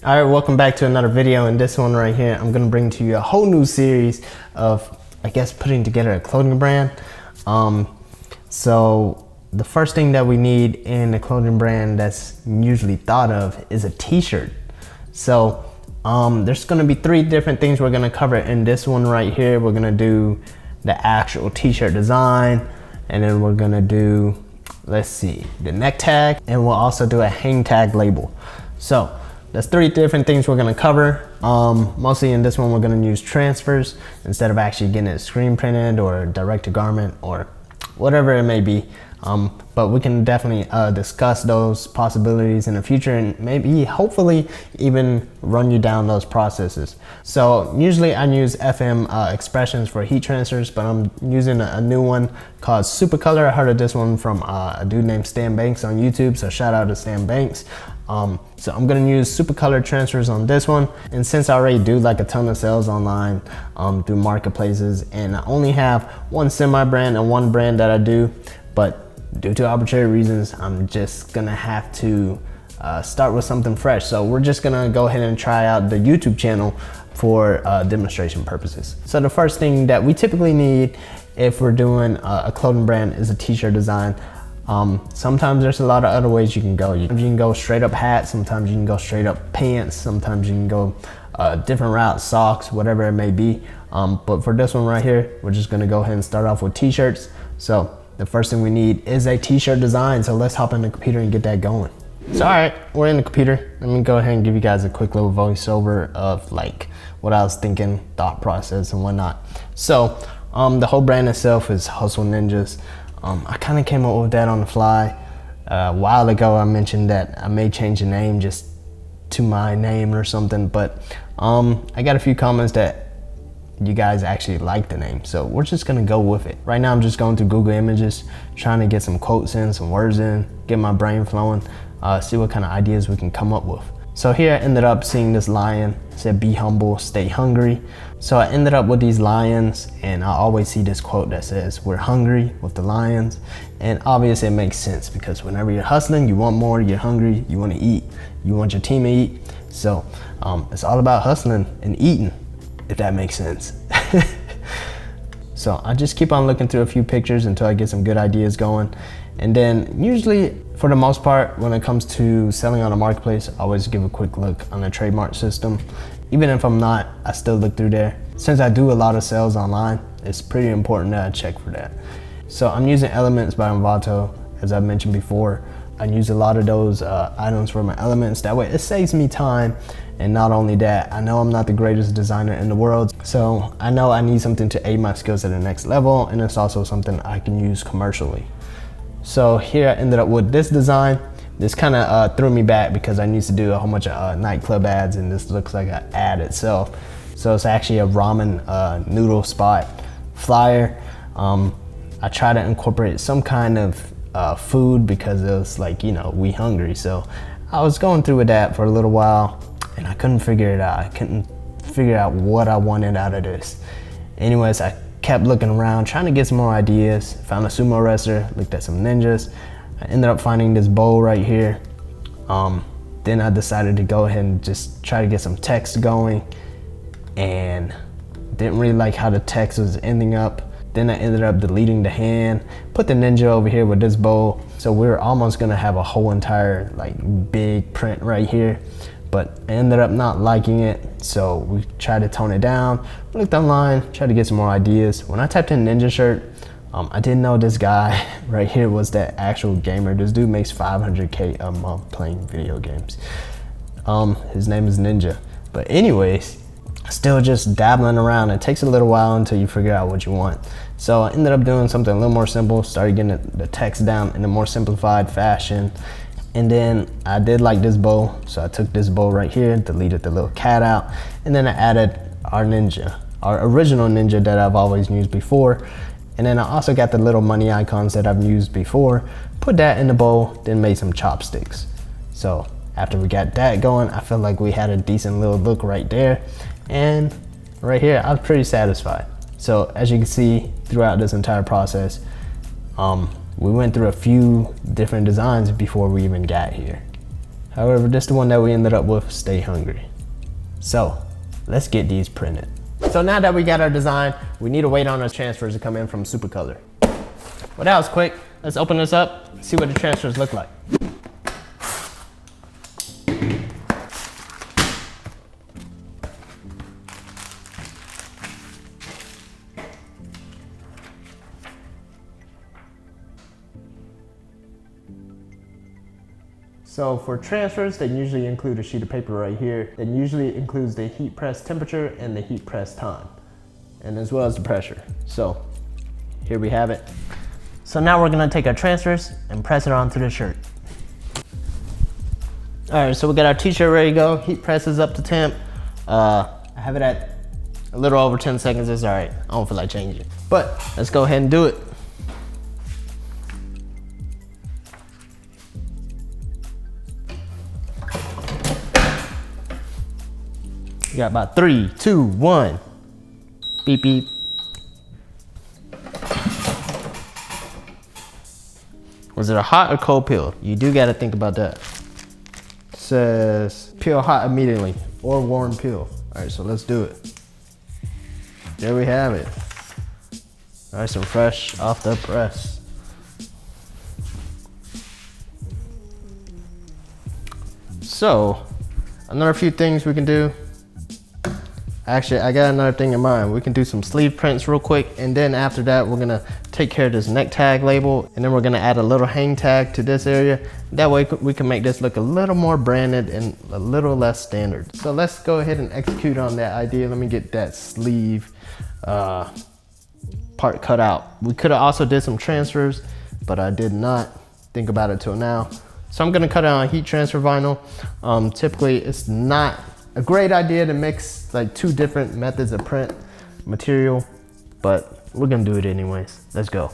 All right, welcome back to another video. In this one right here, I'm gonna bring to you a whole new series of, I guess, putting together a clothing brand. So the first thing that we need in a clothing brand that's usually thought of is a t-shirt. So there's gonna be three different things we're gonna cover in this one right here. We're gonna do the actual t-shirt design, and then we're gonna do, let's see, the neck tag, and we'll also do a hang tag label. So that's three different things we're gonna cover. Mostly in this one, we're gonna use transfers instead of actually getting it screen printed or direct to garment or whatever it may be. But we can definitely discuss those possibilities in the future and maybe hopefully even run you down those processes. So usually I use FM expressions for heat transfers, but I'm using a new one called Supacolor. I heard of this one from a dude named Stan Banks on YouTube, so shout out to Stan Banks. So I'm gonna use Supacolor transfers on this one. And since I already do like a ton of sales online through marketplaces, and I only have one semi-brand and one brand that I do, but due to arbitrary reasons, I'm just gonna have to start with something fresh. So we're just gonna go ahead and try out the YouTube channel for demonstration purposes. So the first thing that we typically need if we're doing a clothing brand is a t-shirt design. Sometimes there's a lot of other ways you can go. You can go straight up hat, sometimes you can go straight up pants, sometimes you can go different routes, socks, whatever it may be. But for this one right here, we're just gonna go ahead and start off with t-shirts. So the first thing we need is a t-shirt design. So let's hop in the computer and get that going. So all right, we're in the computer. Let me go ahead and give you guys a quick little voiceover of like what I was thinking, thought process and whatnot. So the whole brand itself is Hustle Ninjas. I kind of came up with that on the fly. A while ago, I mentioned that I may change the name just to my name or something, but I got a few comments that you guys actually like the name, so we're just gonna go with it. Right now, I'm just going through Google Images, trying to get some quotes in, some words in, get my brain flowing, see what kind of ideas we can come up with. So here I ended up seeing this lion. It said, "Be humble, stay hungry." So I ended up with these lions, and I always see this quote that says, "We're hungry with the lions." And obviously it makes sense because whenever you're hustling, you want more, you're hungry, you want to eat, you want your team to eat. So it's all about hustling and eating, if that makes sense. So I just keep on looking through a few pictures until I get some good ideas going. And then usually, for the most part, when it comes to selling on a marketplace, I always give a quick look on the trademark system. Even if I'm not, I still look through there. Since I do a lot of sales online, it's pretty important that I check for that. So I'm using elements by Envato, as I mentioned before. I use a lot of those items for my elements. That way it saves me time. And not only that, I know I'm not the greatest designer in the world, so I know I need something to aid my skills at the next level, and it's also something I can use commercially. So here I ended up with this design. This kind of threw me back because I used to do a whole bunch of nightclub ads, and this looks like an ad itself. So it's actually a ramen noodle spot flyer. I try to incorporate some kind of food because it was like, you know, we hungry. So I was going through with that for a little while, and I couldn't figure it out. I couldn't figure out what I wanted out of this. Anyways, I kept looking around, trying to get some more ideas. Found a sumo wrestler, looked at some ninjas. I ended up finding this bowl right here. Then I decided to go ahead and just try to get some text going, and didn't really like how the text was ending up. Then I ended up deleting the hand, put the ninja over here with this bowl. So we were almost gonna have a whole entire like big print right here, but I ended up not liking it. So we tried to tone it down, looked online, tried to get some more ideas. When I typed in ninja shirt, I didn't know this guy right here was that actual gamer. This dude makes 500K a month playing video games. His name is Ninja. But anyways, still just dabbling around. It takes a little while until you figure out what you want. So I ended up doing something a little more simple, started getting the text down in a more simplified fashion. And then I did like this bow, so I took this bow right here, deleted the little cat out, and then I added our ninja, our original ninja that I've always used before. And then I also got the little money icons that I've used before, put that in the bowl, then made some chopsticks. So after we got that going, I felt like we had a decent little look right there. And right here, I was pretty satisfied. So as you can see throughout this entire process, we went through a few different designs before we even got here. However, this is the one that we ended up with, Stay Hungry. So let's get these printed. So now that we got our design, we need to wait on our transfers to come in from Supacolor. Well, that was quick. Let's open this up, see what the transfers look like. So for transfers, they usually include a sheet of paper right here that usually includes the heat press temperature and the heat press time, and as well as the pressure. So here we have it. So now we're gonna take our transfers and press it onto the shirt. All right, so we got our t-shirt ready to go. Heat press is up to temp. I have it at a little over 10 seconds. It's all right. I don't feel like changing it, but let's go ahead and do it. We got about 3, 2, 1. Beep, beep. Was it a hot or cold peel? You do gotta think about that. It says peel hot immediately or warm peel. All right, so let's do it. There we have it. Nice and fresh off the press. So, another few things we can do. Actually, I got another thing in mind. We can do some sleeve prints real quick, and then after that, we're gonna take care of this neck tag label, and then we're gonna add a little hang tag to this area. That way we can make this look a little more branded and a little less standard. So let's go ahead and execute on that idea. Let me get that sleeve part cut out. We could have also did some transfers, but I did not think about it till now. So I'm gonna cut it on heat transfer vinyl. Typically, it's not a great idea to mix like 2 different methods of print material, but we're gonna do it anyways. Let's go.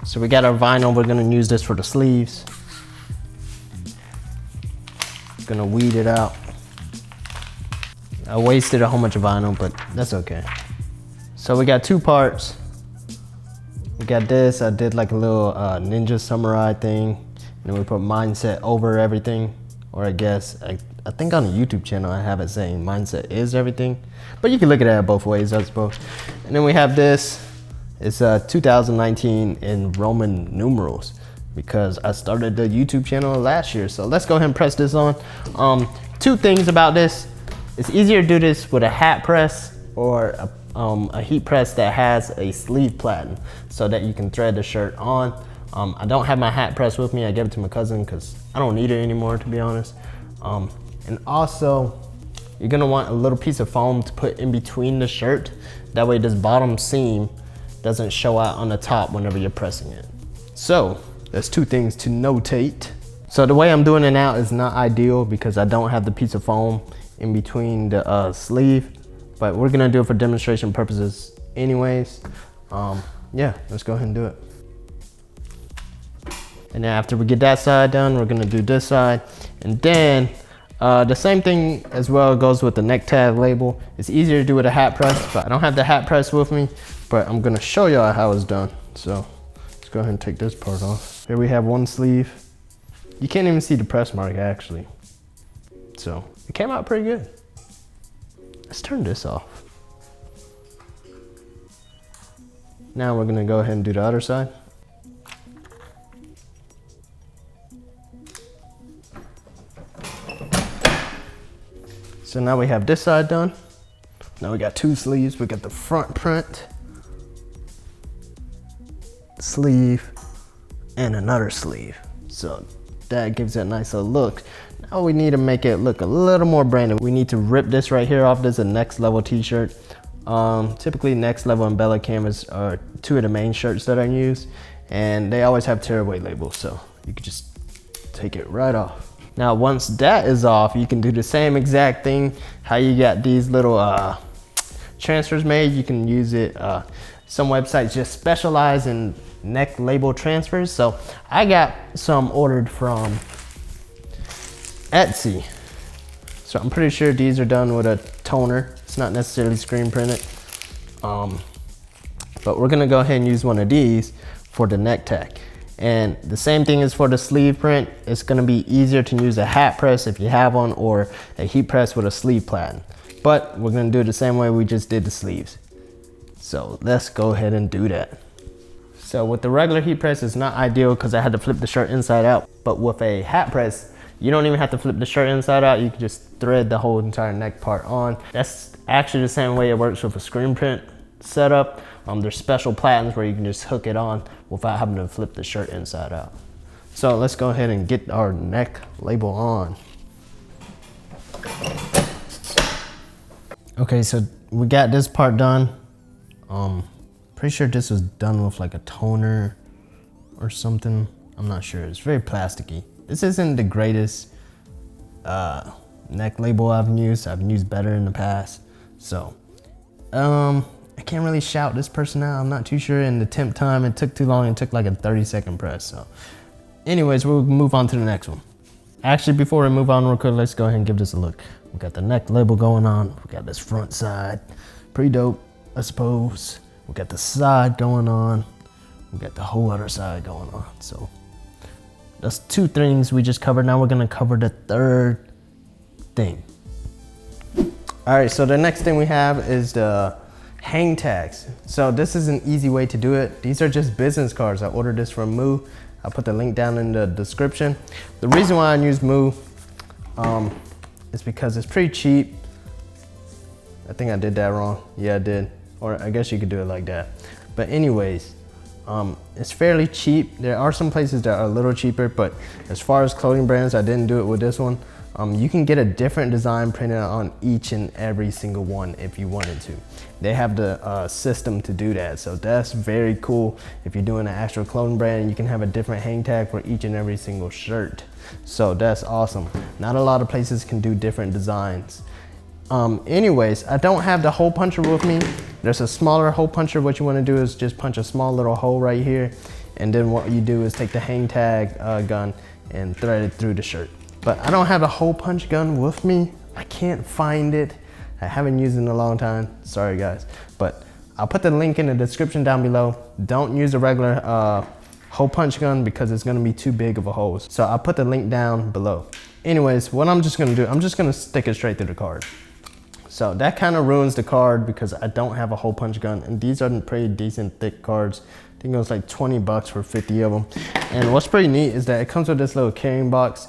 So we got our vinyl. We're gonna use this for the sleeves. Gonna weed it out. I wasted a whole bunch of vinyl, but that's okay. So we got 2 parts. We got this. I did like a little ninja samurai thing, and then we put mindset over everything, or I guess I think on the YouTube channel I have it saying mindset is everything, but you can look at it both ways, I suppose. And then we have this. It's 2019 in Roman numerals, because I started the YouTube channel last year. So let's go ahead and press this on. 2 things about this. It's easier to do this with a hat press or a heat press that has a sleeve platen so that you can thread the shirt on. I don't have my hat press with me. I gave it to my cousin because I don't need it anymore, to be honest. And also, you're gonna want a little piece of foam to put in between the shirt. That way this bottom seam doesn't show out on the top whenever you're pressing it. So, there's 2 things to notate. So the way I'm doing it now is not ideal because I don't have the piece of foam in between the sleeve, but we're gonna do it for demonstration purposes anyways. Yeah, let's go ahead and do it. And then after we get that side done, we're gonna do this side. And then the same thing as well goes with the neck tag label. It's easier to do with a hat press, but I don't have the hat press with me, but I'm gonna show y'all how it's done. So let's go ahead and take this part off. Here we have 1 sleeve. You can't even see the press mark actually. So it came out pretty good. Let's turn this off. Now we're gonna go ahead and do the other side. So now we have this side done. Now we got 2 sleeves. We got the front print, sleeve, and another sleeve. So that gives it a nice little look. Now we need to make it look a little more branded. We need to rip this right here off. This is a Next Level t-shirt. Typically Next Level and Bella Canvas are 2 of the main shirts that I use, and they always have tearaway labels, so you can just take it right off. Now once that is off, you can do the same exact thing. How you got these little transfers made, you can use it. Some websites just specialize in neck label transfers. So I got some ordered from Etsy. So I'm pretty sure these are done with a toner. It's not necessarily screen printed. But we're gonna go ahead and use one of these for the neck tag. And the same thing is for the sleeve print. It's gonna be easier to use a hat press if you have one, or a heat press with a sleeve platen. But we're gonna do it the same way we just did the sleeves. So let's go ahead and do that. So with the regular heat press, it's not ideal because I had to flip the shirt inside out. But with a hat press, you don't even have to flip the shirt inside out. You can just thread the whole entire neck part on. That's actually the same way it works with a screen print setup. There's special platens where you can just hook it on without having to flip the shirt inside out. So let's go ahead and get our neck label on. Okay, so we got this part done. Pretty sure this was done with like a toner or something. I'm not sure. It's very plasticky. This isn't the greatest neck label I've used. I've used better in the past. So I can't really shout this person out. I'm not too sure. In the temp time, it took too long. It took like a 30-second press. So anyways, we'll move on to the next one. Actually, before we move on real quick, let's go ahead and give this a look. We got the neck label going on. We got this front side. Pretty dope, I suppose. We got the side going on. We got the whole other side going on. So that's two things we just covered. Now we're gonna cover the third thing. All right, so the next thing we have is the hang tags. So this is an easy way to do it. These are just business cards. I ordered this from Moo. I'll put the link down in the description. The reason why I use Moo is because it's pretty cheap. I think I did that wrong. Yeah, I did. Or I guess you could do it like that. But anyways, it's fairly cheap. There are some places that are a little cheaper, but as far as clothing brands, I didn't do it with this one. You can get a different design printed on each and every single one if you wanted to. They have the system to do that, so that's very cool. If you're doing an actual clothing brand, you can have a different hang tag for each and every single shirt. So that's awesome. Not a lot of places can do different designs. Anyways, I don't have the hole puncher with me. There's a smaller hole puncher. What you want to do is just punch a small little hole right here, and then what you do is take the hang tag gun and thread it through the shirt. But I don't have a hole punch gun with me. I can't find it. I haven't used it in a long time. Sorry guys, but I'll put the link in the description down below. Don't use a regular hole punch gun because it's gonna be too big of a hole. So I'll put the link down below. Anyways, what I'm just gonna do, I'm just gonna stick it straight through the card. So that kind of ruins the card because I don't have a hole punch gun, and these are pretty decent thick cards. I think it was like 20 bucks for 50 of them. And what's pretty neat is that it comes with this little carrying box.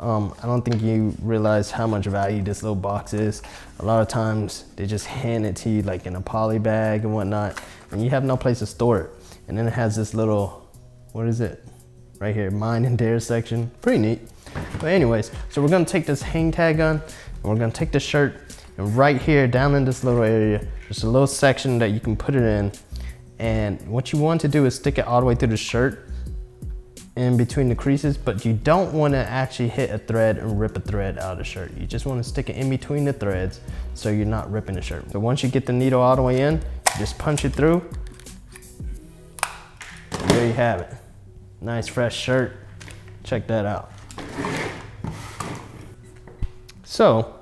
I don't think you realize how much value this little box is. A lot of times they just hand it to you like in a poly bag and whatnot, and you have no place to store it. And then it has this little, what is it? Right here, mine and theirs section. Pretty neat. But anyways, so we're gonna take this hang tag gun and we're gonna take the shirt, and right here down in this little area, there's a little section that you can put it in. And what you want to do is stick it all the way through the shirt in between the creases, but you don't want to actually hit a thread and rip a thread out of the shirt. You just want to stick it in between the threads so you're not ripping the shirt. So once you get the needle all the way in, you just punch it through. And there you have it. Nice fresh shirt. Check that out. So,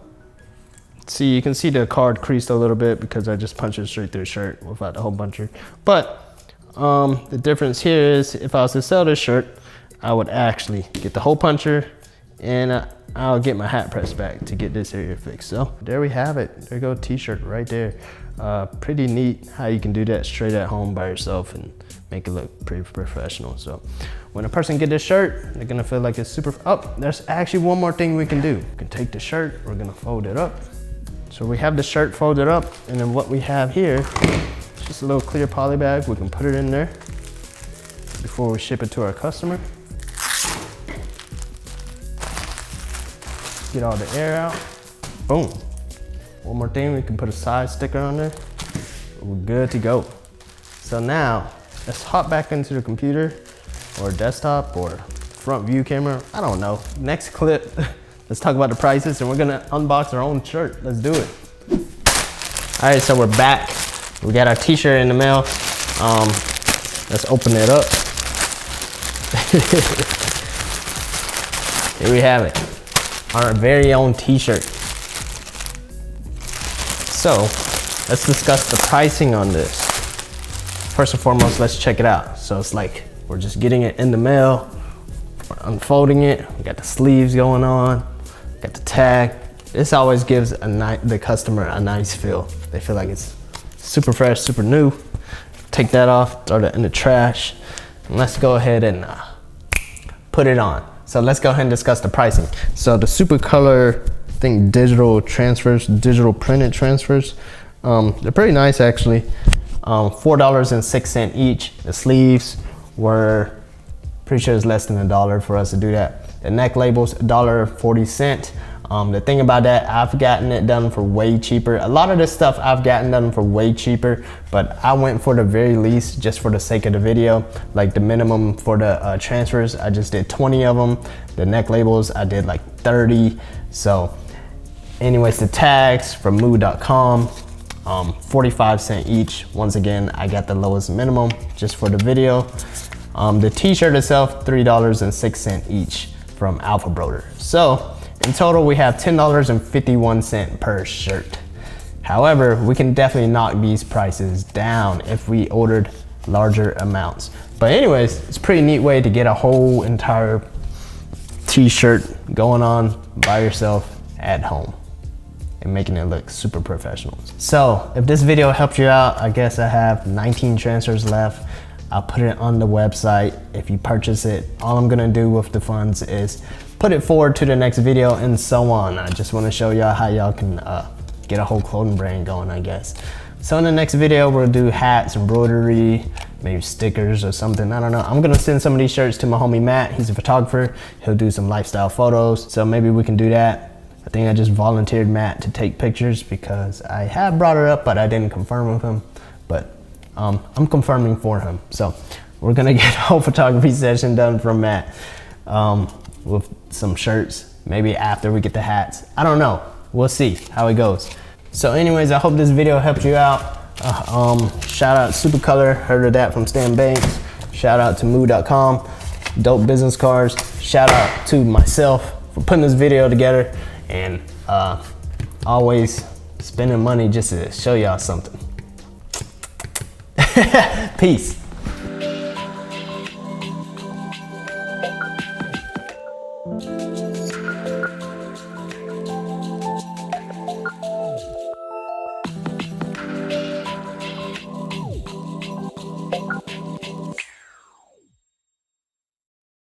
see, you can see the card creased a little bit because I just punched it straight through the shirt without the hole puncher. But the difference here is if I was to sell this shirt, I would actually get the hole puncher and I'll get my hat press back to get this area fixed. So there we have it. There you go, t-shirt right there. Pretty neat how you can do that straight at home by yourself and make it look pretty professional. So when a person get this shirt, they're gonna feel like it's super, oh, there's actually one more thing we can do. We can take the shirt, we're gonna fold it up. So we have the shirt folded up, and then what we have here, just a little clear poly bag. We can put it in there before we ship it to our customer. Get all the air out. Boom. One more thing, we can put a side sticker on there. We're good to go. So now, let's hop back into the computer or desktop or front view camera. I don't know. Next clip, let's talk about the prices, and we're gonna unbox our own shirt. Let's do it. All right, so we're back. We got our t-shirt in the mail. let's open it up. Here we have it, our very own t-shirt. So let's discuss the pricing on this. First and foremost, let's check it out. So it's like we're just getting it in the mail, we're unfolding it, we got the sleeves going on, got the tag. This always gives the customer a nice feel. They feel like it's super fresh, super new. Take that off, throw that in the trash, and let's go ahead and put it on. So let's go ahead and discuss the pricing. So the Supacolor, I think digital transfers, digital printed transfers, they're pretty nice actually. $4.06 each. The sleeves were, pretty sure it's less than $1 for us to do that. The neck labels, $1.40. The thing about that, I've gotten it done for way cheaper. A lot of this stuff I've gotten done for way cheaper, but I went for the very least just for the sake of the video. Like the minimum for the transfers, I just did 20 of them. The neck labels, I did like 30. So anyways, the tags from moo.com, 45 cents each. Once again, I got the lowest minimum just for the video. The t-shirt itself, $3.06 each from Alpha Broder. So in total, we have $10.51 per shirt. However, we can definitely knock these prices down if we ordered larger amounts. But anyways, it's a pretty neat way to get a whole entire t-shirt going on by yourself at home and making it look super professional. So if this video helped you out, I guess I have 19 transfers left. I'll put it on the website. If you purchase it, all I'm gonna do with the funds is put it forward to the next video and so on. I just wanna show y'all how y'all can get a whole clothing brand going, I guess. So in the next video, we'll do hats, embroidery, maybe stickers or something, I don't know. I'm gonna send some of these shirts to my homie Matt. He's a photographer. He'll do some lifestyle photos. So maybe we can do that. I think I just volunteered Matt to take pictures because I have brought it up, but I didn't confirm with him. But I'm confirming for him. So we're gonna get a whole photography session done from Matt with some shirts, maybe after we get the hats. I don't know, we'll see how it goes. So anyways, I hope this video helped you out. Shout out Supacolor, heard of that from Stan Banks. Shout out to moo.com, dope business cards. Shout out to myself for putting this video together and always spending money just to show y'all something. Peace.